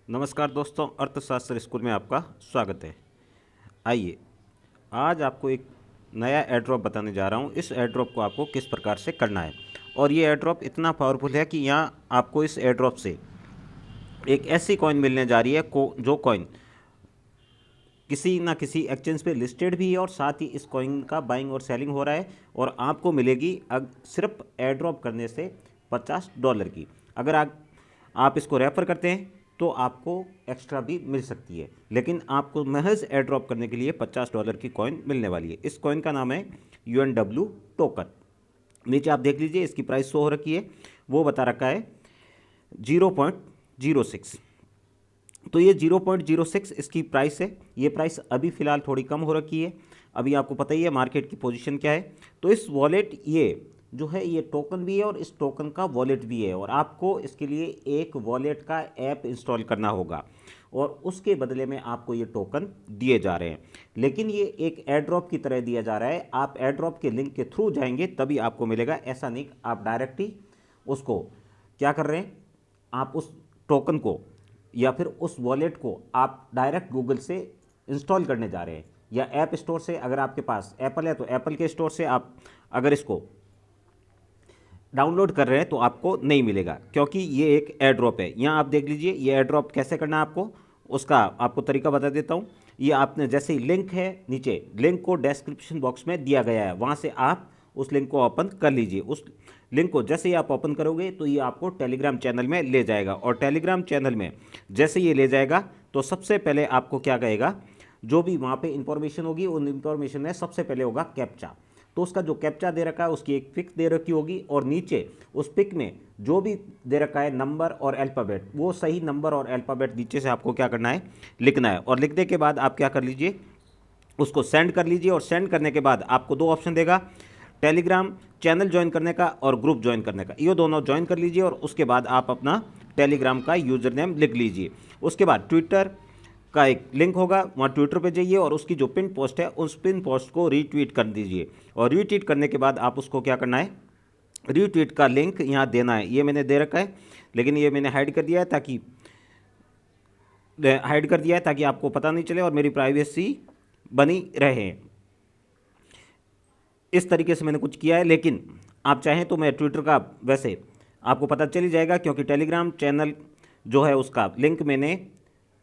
नमस्कार दोस्तों, अर्थशास्त्र स्कूल में आपका स्वागत है। आइए आज आपको एक नया एयर ड्रॉप बताने जा रहा हूँ। इस एयर ड्रॉप को आपको किस प्रकार से करना है, और ये एयर ड्रॉप इतना पावरफुल है कि यहाँ आपको इस एयर ड्रॉप से एक ऐसी कॉइन मिलने जा रही है जो कॉइन किसी ना किसी एक्सचेंज पे लिस्टेड भी है, और साथ ही इस कॉइन का बाइंग और सेलिंग हो रहा है, और आपको मिलेगी सिर्फ एयर ड्रॉप करने से $50 की। अगर आप इसको रेफर करते हैं तो आपको एक्स्ट्रा भी मिल सकती है, लेकिन आपको महज एयर ड्रॉप करने के लिए $50 की कॉइन मिलने वाली है। इस कॉइन का नाम है UNW टोकन। नीचे आप देख लीजिए, इसकी प्राइस शो हो रखी है, वो बता रखा है 0.06। तो ये 0.06 इसकी प्राइस है। ये प्राइस अभी फ़िलहाल थोड़ी कम हो रखी है। अभी आपको पता ही है मार्केट की पोजीशन क्या है। तो इस वॉलेट ये जो है ये टोकन भी है और इस टोकन का वॉलेट भी है, और आपको इसके लिए एक वॉलेट का ऐप इंस्टॉल करना होगा, और उसके बदले में आपको ये टोकन दिए जा रहे हैं। लेकिन ये एक एयर ड्रॉप की तरह दिया जा रहा है। आप एयर ड्रॉप के लिंक के थ्रू जाएंगे तभी आपको मिलेगा, ऐसा नहीं आप डायरेक्ट ही उसको क्या कर रहे हैं, आप उस टोकन को या फिर उस वॉलेट को आप डायरेक्ट गूगल से इंस्टॉल करने जा रहे हैं, या ऐप स्टोर से। अगर आपके पास एप्पल है तो एप्पल के स्टोर से आप अगर इसको डाउनलोड कर रहे हैं तो आपको नहीं मिलेगा, क्योंकि ये एक एयर ड्रॉप है। यहाँ आप देख लीजिए ये एयर ड्रॉप कैसे करना है आपको, उसका आपको तरीका बता देता हूँ। ये आपने जैसे ही लिंक है, नीचे लिंक को डिस्क्रिप्शन बॉक्स में दिया गया है, वहाँ से आप उस लिंक को ओपन कर लीजिए। उस लिंक को जैसे ही आप ओपन करोगे तो ये आपको टेलीग्राम चैनल में ले जाएगा, और टेलीग्राम चैनल में जैसे ये ले जाएगा तो सबसे पहले आपको क्या कहेगा, जो भी वहाँ पे इंफॉर्मेशन होगी उन इंफॉर्मेशन में सबसे पहले होगा कैप्चा। तो उसका जो कैप्चा दे रखा है उसकी एक पिक दे रखी होगी, और नीचे उस पिक में जो भी दे रखा है नंबर और अल्फ़ाबेट, वो सही नंबर और अल्फ़ाबेट नीचे से आपको क्या करना है, लिखना है। और लिखने के बाद आप क्या कर लीजिए, उसको सेंड कर लीजिए। और सेंड करने के बाद आपको दो ऑप्शन देगा, टेलीग्राम चैनल ज्वाइन करने का और ग्रुप ज्वाइन करने का। ये दोनों ज्वाइन कर लीजिए, और उसके बाद आप अपना टेलीग्राम का यूज़र नेम लिख लीजिए। उसके बाद ट्विटर का एक लिंक होगा, वहाँ ट्विटर पे जाइए और उसकी जो पिन पोस्ट है उस पिन पोस्ट को रीट्वीट कर दीजिए। और रीट्वीट करने के बाद आप उसको क्या करना है, रीट्वीट का लिंक यहाँ देना है। ये मैंने दे रखा है, लेकिन ये मैंने हाइड कर दिया है ताकि आपको पता नहीं चले और मेरी प्राइवेसी बनी रहे। इस तरीके से मैंने कुछ किया है, लेकिन आप चाहें तो मैं ट्विटर का वैसे आपको पता चल ही जाएगा, क्योंकि टेलीग्राम चैनल जो है उसका लिंक मैंने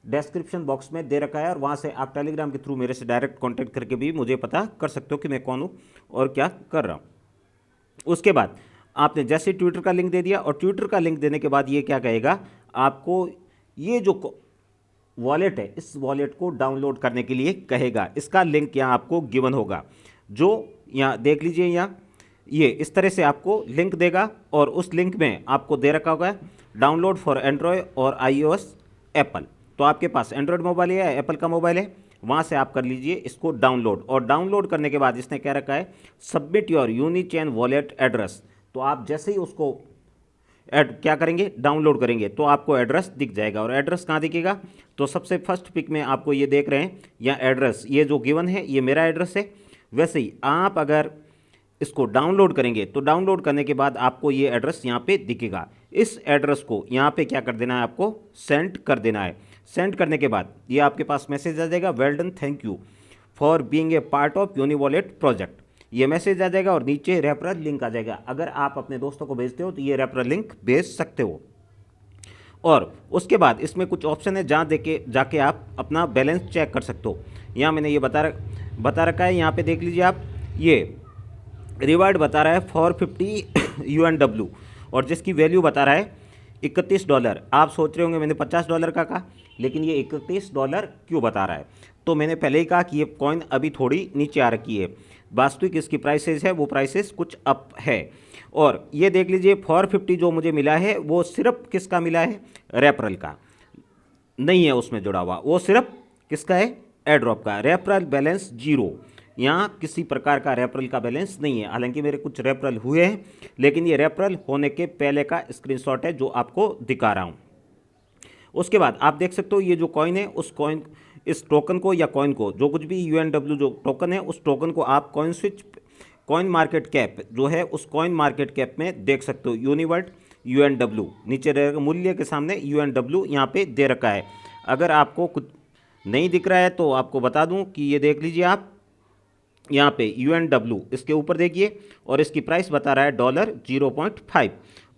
डिस्क्रिप्शन बॉक्स में दे रखा है, और वहाँ से आप टेलीग्राम के थ्रू मेरे से डायरेक्ट कांटेक्ट करके भी मुझे पता कर सकते हो कि मैं कौन हूँ और क्या कर रहा हूँ। उसके बाद आपने जैसे ट्विटर का लिंक दे दिया, और ट्विटर का लिंक देने के बाद ये क्या कहेगा आपको, ये जो वॉलेट है इस वॉलेट को डाउनलोड करने के लिए कहेगा। इसका लिंक यहाँ आपको गिवन होगा, जो यहाँ देख लीजिए, यहाँ ये इस तरह से आपको लिंक देगा, और उस लिंक में आपको दे रखा होगा डाउनलोड फॉर एंड्रॉयड और iOS एप्पल। तो आपके पास एंड्रॉयड मोबाइल है या एप्पल का मोबाइल है, वहाँ से आप कर लीजिए इसको डाउनलोड। और डाउनलोड करने के बाद इसने क्या रखा है, सबमिट योर यूनिचेन वॉलेट एड्रेस। तो आप जैसे ही उसको क्या करेंगे, डाउनलोड करेंगे, तो आपको एड्रेस दिख जाएगा। और एड्रेस कहाँ दिखेगा, तो सबसे फर्स्ट पिक में आपको ये देख रहे हैं, या एड्रेस ये जो गिवन है ये मेरा एड्रेस है। वैसे ही आप अगर इसको डाउनलोड करेंगे तो डाउनलोड करने के बाद आपको ये एड्रेस यहाँ पे दिखेगा। इस एड्रेस को यहाँ पे क्या कर देना है, आपको सेंड कर देना है। सेंड करने के बाद ये आपके पास मैसेज आ जाएगा, well done, thank you for being a part of Univolet project. ये मैसेज आ जाएगा और नीचे रेफरल लिंक आ जाएगा। अगर आप अपने दोस्तों को भेजते हो तो ये रेफरल लिंक भेज सकते हो। और उसके बाद इसमें कुछ ऑप्शन है जहाँ देके जाके आप अपना बैलेंस चेक कर सकते हो। यहाँ मैंने ये बता रखा है, यहाँ पे देख लीजिए आप, ये रिवार्ड बता रहा है $450 UNW, और जिसकी वैल्यू बता रहा है $31। आप सोच रहे होंगे मैंने $50 का कहा, लेकिन ये $31 क्यों बता रहा है, तो मैंने पहले ही कहा कि ये कॉइन अभी थोड़ी नीचे आ रखी है। वास्तविक इसकी प्राइसेस है वो प्राइसेस कुछ अप है। और ये देख लीजिए 450 जो मुझे मिला है वो सिर्फ किसका मिला है, रेफरल का नहीं है उसमें जुड़ा हुआ, वो सिर्फ किसका है, एयर ड्रॉप का। रेफरल बैलेंस 0, यहाँ किसी प्रकार का रेफरल का बैलेंस नहीं है। हालांकि मेरे कुछ रेफरल हुए हैं, लेकिन ये रेफरल होने के पहले का स्क्रीनशॉट है जो आपको दिखा रहा हूँ। उसके बाद आप देख सकते हो ये जो कॉइन है, उस कॉइन इस टोकन को या कॉइन को, जो कुछ भी UNW जो टोकन है, उस टोकन को आप कॉइन मार्केट कैप जो है उस कॉइन मार्केट कैप में देख सकते हो। UNW नीचे रहेगा, मूल्य के सामने UNW यहाँ पे दे रखा है। अगर आपको कुछ नहीं दिख रहा है तो आपको बता दूं कि ये देख लीजिए आप यहाँ पे UNW इसके ऊपर देखिए, और इसकी प्राइस बता रहा है $0.5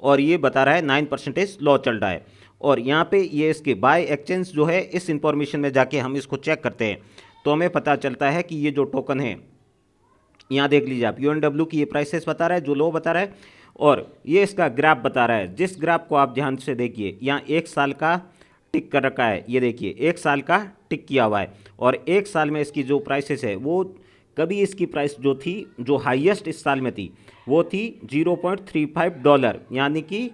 और ये बता रहा है 9% लॉ चल रहा है। और यहाँ पे ये इसके बाय एक्सचेंज जो है, इस इंफॉर्मेशन में जाके हम इसको चेक करते हैं तो हमें पता चलता है कि ये जो टोकन है, यहाँ देख लीजिए आप, UNW की ये प्राइसेस बता रहा है, जो लो बता रहा है, और ये इसका ग्राफ बता रहा है। जिस ग्राफ को आप ध्यान से देखिए, यहाँ 1 साल का टिक कर रखा है, ये देखिए 1 साल का टिक किया हुआ है, और 1 साल में इसकी जो प्राइसेस है वो कभी इसकी प्राइस जो थी, जो हाईएस्ट इस साल में थी, वो थी $0.35, यानी कि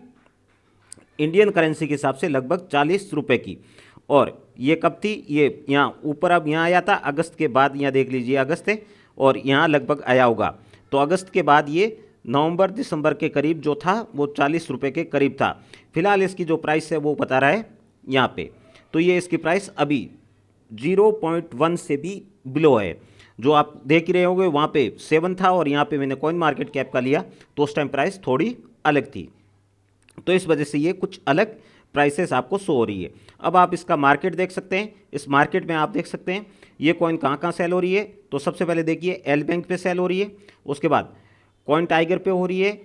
इंडियन करेंसी के हिसाब से लगभग 40 रुपये की। और ये कब थी, ये यहाँ ऊपर अब यहाँ आया था अगस्त के बाद, यहाँ देख लीजिए अगस्त है, और यहाँ लगभग आया होगा, तो अगस्त के बाद ये नवंबर दिसंबर के करीब जो था वो 40 रुपये के करीब था। फिलहाल इसकी जो प्राइस है वो बता रहा है यहाँ पे, तो ये इसकी प्राइस अभी 0.1 से भी बिलो है। जो आप देख ही रहे होंगे वहाँ पे 7 था, और यहाँ पे मैंने कॉइन मार्केट कैप का लिया तो उस टाइम प्राइस थोड़ी अलग थी, तो इस वजह से ये कुछ अलग प्राइसेस आपको शो हो रही है। अब आप इसका मार्केट देख सकते हैं, इस मार्केट में आप देख सकते हैं ये कॉइन कहाँ कहाँ सेल हो रही है। तो सबसे पहले देखिए एल बैंक पे सेल हो रही है, उसके बाद कॉइन टाइगर पे हो रही है,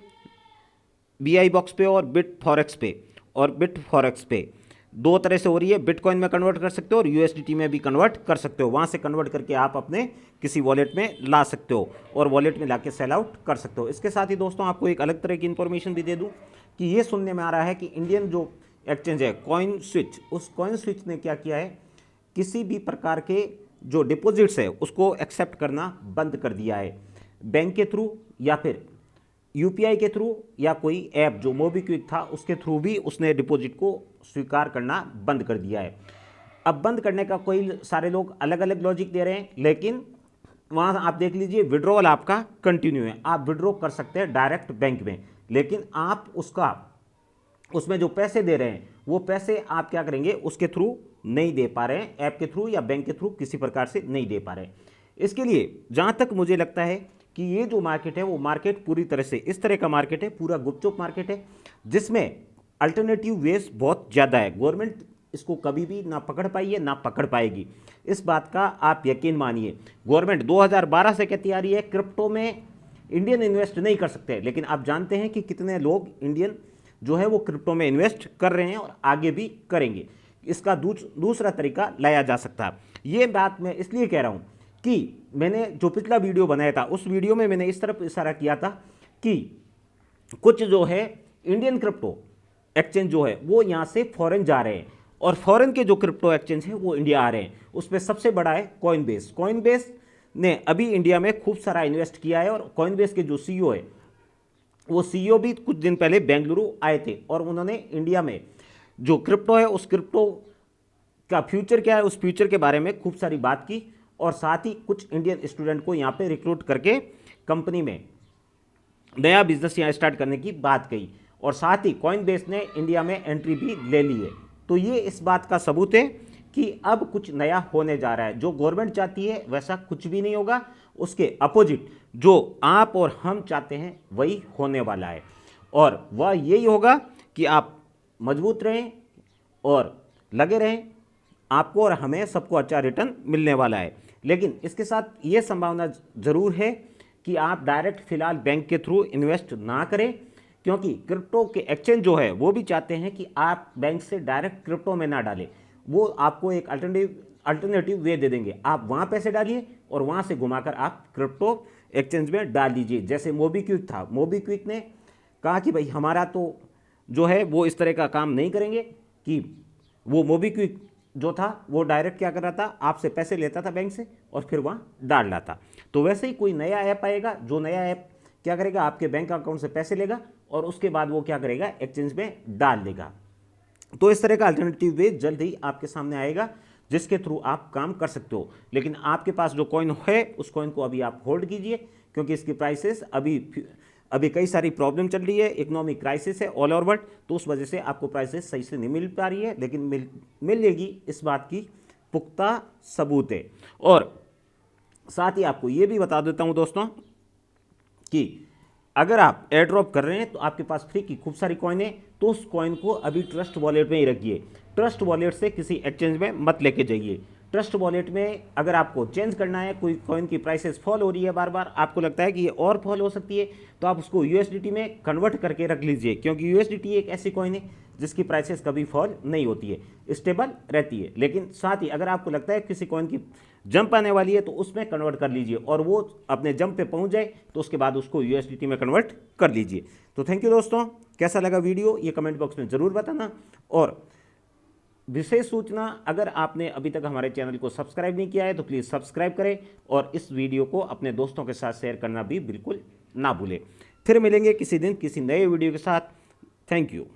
BI बॉक्स पे और बिट फॉरेक्स पे। और बिट फॉरेक्स पे 2 तरह से हो रही है, बिटकॉइन में कन्वर्ट कर सकते हो और USDT में भी कन्वर्ट कर सकते हो। वहाँ से कन्वर्ट करके आप अपने किसी वॉलेट में ला सकते हो और वॉलेट में लाके सेल आउट कर सकते हो। इसके साथ ही दोस्तों आपको एक अलग तरह की इन्फॉर्मेशन भी दे दूँ कि ये सुनने में आ रहा है कि इंडियन जो एक्सचेंज है कॉइन स्विच, उस कॉइन स्विच ने क्या किया है, किसी भी प्रकार के जो डिपॉजिट्स है उसको एक्सेप्ट करना बंद कर दिया है। बैंक के थ्रू या फिर UPI के थ्रू या कोई ऐप जो मोबीक्विक था उसके थ्रू भी उसने डिपॉजिट को स्वीकार करना बंद कर दिया है। अब बंद करने का कोई सारे लोग अलग अलग लॉजिक दे रहे हैं, लेकिन वहाँ आप देख लीजिए विड्रॉल आपका कंटिन्यू है, आप विड्रॉ कर सकते हैं डायरेक्ट बैंक में, लेकिन आप उसमें जो पैसे दे रहे हैं वो पैसे आप क्या करेंगे, उसके थ्रू नहीं दे पा रहे हैं, ऐप के थ्रू या बैंक के थ्रू किसी प्रकार से नहीं दे पा रहे हैं। इसके लिए जहाँ तक मुझे लगता है कि ये जो मार्केट है वो मार्केट पूरी तरह से इस तरह का मार्केट है, पूरा गुपचुप मार्केट है, जिसमें अल्टरनेटिव वेज बहुत ज़्यादा है। गवर्नमेंट इसको कभी भी ना पकड़ पाई है ना पकड़ पाएगी, इस बात का आप यकीन मानिए। गवर्नमेंट 2012 से कहती आ रही है क्रिप्टो में इंडियन इन्वेस्ट नहीं कर सकते, लेकिन आप जानते हैं कि कितने लोग इंडियन जो है वो क्रिप्टो में इन्वेस्ट कर रहे हैं और आगे भी करेंगे। इसका दूसरा तरीका लाया जा सकता है। ये बात मैं इसलिए कह रहा हूँ कि मैंने जो पिछला वीडियो बनाया था उस वीडियो में मैंने इस तरफ इशारा किया था कि कुछ जो है इंडियन क्रिप्टो एक्सचेंज जो है वो यहाँ से फॉरेन जा रहे हैं, और फॉरेन के जो क्रिप्टो एक्सचेंज है वो इंडिया आ रहे हैं। उसमें सबसे बड़ा है कॉइनबेस। कॉइनबेस ने अभी इंडिया में खूब सारा इन्वेस्ट किया है, और कॉइनबेस के जो CEO है वो CEO भी कुछ दिन पहले बेंगलुरु आए थे, और उन्होंने इंडिया में जो क्रिप्टो है उस क्रिप्टो का फ्यूचर क्या है उस फ्यूचर के बारे में खूब सारी बात की, और साथ ही कुछ इंडियन स्टूडेंट को यहाँ पे रिक्रूट करके कंपनी में नया बिजनेस यहाँ स्टार्ट करने की बात कही, और साथ ही कॉइनबेस ने इंडिया में एंट्री भी ले ली है। तो ये इस बात का सबूत है कि अब कुछ नया होने जा रहा है। जो गवर्नमेंट चाहती है वैसा कुछ भी नहीं होगा, उसके अपोजिट जो आप और हम चाहते हैं वही होने वाला है, और वह यही होगा कि आप मजबूत रहें और लगे रहें, आपको और हमें सबको अच्छा रिटर्न मिलने वाला है। लेकिन इसके साथ ये संभावना ज़रूर है कि आप डायरेक्ट फिलहाल बैंक के थ्रू इन्वेस्ट ना करें, क्योंकि क्रिप्टो के एक्सचेंज जो है वो भी चाहते हैं कि आप बैंक से डायरेक्ट क्रिप्टो में ना डालें, वो आपको एक अल्टरनेटिव वे दे देंगे। आप वहाँ पैसे डालिए और वहाँ से घुमाकर आप क्रिप्टो एक्सचेंज में डाल दीजिए। जैसे मोबीक्विक था, मोबीक्विक ने कहा कि भाई हमारा तो जो है वो इस तरह का काम नहीं करेंगे, कि वो मोबीक्विक जो था वो डायरेक्ट क्या कर रहा था, आपसे पैसे लेता था बैंक से और फिर वहाँ डाल रहा था। तो वैसे ही कोई नया ऐप आएगा, जो नया ऐप क्या करेगा, आपके बैंक अकाउंट से पैसे लेगा और उसके बाद वो क्या करेगा, एक्सचेंज में डाल देगा। तो इस तरह का अल्टरनेटिव वे जल्द ही आपके सामने आएगा, जिसके थ्रू आप काम कर सकते हो। लेकिन आपके पास जो कॉइन है उस कॉइन को अभी आप होल्ड कीजिए, क्योंकि इसकी प्राइसेस अभी कई सारी प्रॉब्लम चल रही है, इकोनॉमिक क्राइसिस है ऑल ओवर वर्ल्ड, तो उस वजह से आपको प्राइसेस सही से नहीं मिल पा रही है, लेकिन मिलेगी, इस बात की पुख्ता सबूत है। और साथ ही आपको ये भी बता देता हूँ दोस्तों कि अगर आप एयर ड्रॉप कर रहे हैं तो आपके पास फ्री की खूब सारी कॉइन है, तो उस कॉइन को अभी ट्रस्ट वॉलेट में ही रखिए। ट्रस्ट वॉलेट से किसी एक्सचेंज में मत लेके जाइए। ट्रस्ट वॉलेट में अगर आपको चेंज करना है, कोई कॉइन की प्राइसेस फॉल हो रही है बार बार, आपको लगता है कि ये और फॉल हो सकती है, तो आप उसको यूएसडीटी में कन्वर्ट करके रख लीजिए, क्योंकि यूएसडीटी एक ऐसी कॉइन है जिसकी प्राइसेस कभी फॉल नहीं होती है, स्टेबल रहती है। लेकिन साथ ही अगर आपको लगता है किसी कॉइन की जंप आने वाली है तो उसमें कन्वर्ट कर लीजिए, और वो अपने जंप पे पहुंच जाए तो उसके बाद उसको यूएसडीटी में कन्वर्ट कर लीजिए। तो थैंक यू दोस्तों, कैसा लगा वीडियो ये कमेंट बॉक्स में ज़रूर बताना। और विशेष सूचना, अगर आपने अभी तक हमारे चैनल को सब्सक्राइब नहीं किया है तो प्लीज़ सब्सक्राइब करें, और इस वीडियो को अपने दोस्तों के साथ शेयर करना भी बिल्कुल ना भूलें। फिर मिलेंगे किसी दिन किसी नए वीडियो के साथ। Thank you.